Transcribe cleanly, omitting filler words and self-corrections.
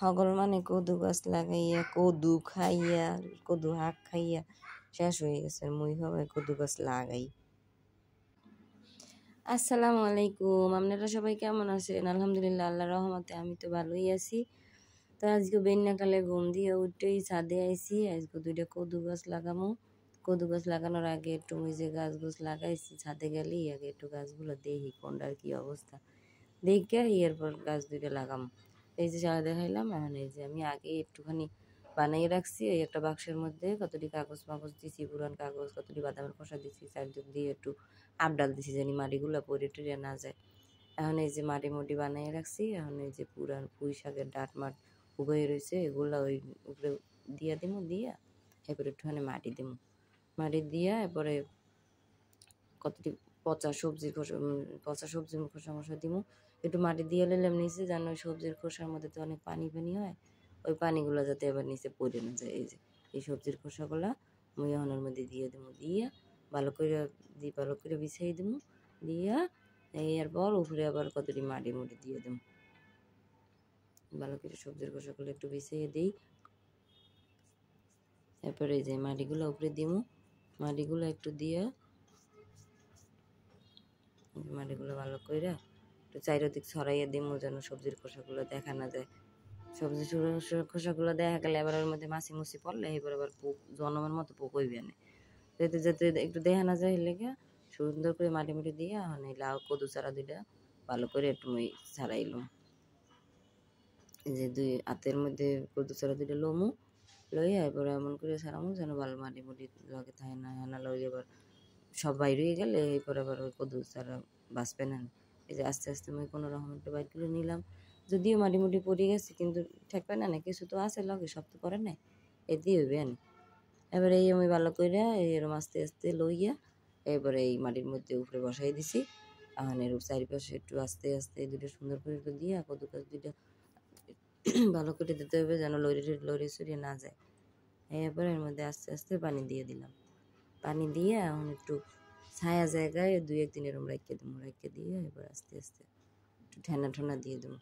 হগল মানে কদু গাছ লাগাইয়া কদু খাইয়া কদু শাক খাইয়া শেষ হয়ে গেছে। মুই ভাবে কদু গাছ লাগাই। আসসালামু আলাইকুম, আপনারা সবাই কেমন আছেন? আলহামদুলিল্লাহ, আল্লাহর রহমতে আমি তো ভালোই আছি। তো আজকে বেন্যাকালে ঘুম দিয়ে উঠেই ছাদে আইছি। আজকে 2টা কদু গাছ লাগামো। কদু গাছ লাগানোর আগে একটু ওই যে গাছ লাগাইছি, ছাদে গেলেই আগে একটু গাছগুলো দেখি কোনটার কি অবস্থা, দেখে এরপর গাছ 2টা লাগামো। এই যে সারা দেখাইলাম। এখন এই যে আমি আগে একটুখানি বানাইয়ে রাখছি এই একটা বাক্সের মধ্যে, কতটি কাগজ মাগজ দিছি, পুরান কাগজ, কতটি বাদামের খোসা দিছি, চারদিক দিয়ে একটু আপডাল দিছি জানি মাটিগুলো পরে টুরে না যায়। এখন এই যে মাটি মুটি বানিয়ে রাখছি। এখন এই যে পুরান পুঁই শাকের ডাট মাট উগয়ে রয়েছে, এগুলো ওই উপরে দিয়া দিমু, দিয়া এরপরে একটুখানি মাটি দিমু, মাটি দিয়া এরপরে কতটি পচা সবজির খোসা মশা দিমু। একটু মাটি দিয়ে নিলাম নিচে, যেন ওই সবজির খোসার মধ্যে তো অনেক পানি পানি হয়, ওই পানিগুলো যাতে এবার নিচে পড়ে না যায়। এই যে এই সবজির খোসাগুলা মুই ওখানের মধ্যে দিয়ে দেবো, দিয়ে ভালো করে বিছাই দেবো, দিয়া এরপর উপরে আবার কতটি মাটি মুটি দিয়ে দেবো। ভালো করে সবজির খোসাগুলো একটু বিছিয়ে দিই। এরপরে এই যে মাটিগুলো উপরে দিমু, মাটিগুলো একটু দিয়ে মাটিগুলো ভালো করে একটু চারিদিক ছড়াইয়ে দিমু, যেন সবজির খোসাগুলো দেখা না যায়। সবজির খোসাগুলো দেখা গেলে এবার ওর মধ্যে মাছি মুছি পড়লে এবার আবার পোক জনমের মতো পোক হইবে না, যাতে যাতে একটু দেখা না যায়। লেগে সুন্দর করে মাটি মুটি দিয়ে এখন এই লাউ কদু চারা 2টা ভালো করে একটু মই ছাড়াইলাম। এই যে 2 হাতের মধ্যে কদু চারা 2টা লমু, লইয়া এরপরে এমন করে ছাড়ামু যেন ভালো মাটি মুটি লগে থাকে না, হেনা লই এবার সব বাইরে হয়ে গেলে এরপর আবার ওই কদু চারা বাঁচবে না। এই যে আস্তে আস্তে আমি কোনো রকম একটু বাইর করে নিলাম, যদিও মাটি মুটি পড়ে গেছে কিন্তু ঠেকবে না, কিছু তো আছে লগে, সব তো করে নাই, এদি হইবে না। এবারে এই আমি ভালো করে এরম আস্তে আস্তে লইয়া এবারে এই মাটির মধ্যে উপরে বসাই দিছি। এখন এর চারিপাশে একটু আস্তে আস্তে 2টা সুন্দর করে একটু দিয়া কদু গাছ 2টা ভালো করে দিতে হবে, যেন লড়ে সরিয়ে না যায়। এরপরে এর মধ্যে আস্তে আস্তে পানি দিয়ে দিলাম, পানি দিয়ে এখন একটু ছায়া জায়গায় 2-1 দিন এরম রেখে দেবো, রেখে দিয়ে এবার আস্তে আস্তে একটু ঠান্ডা দিয়ে দেবো।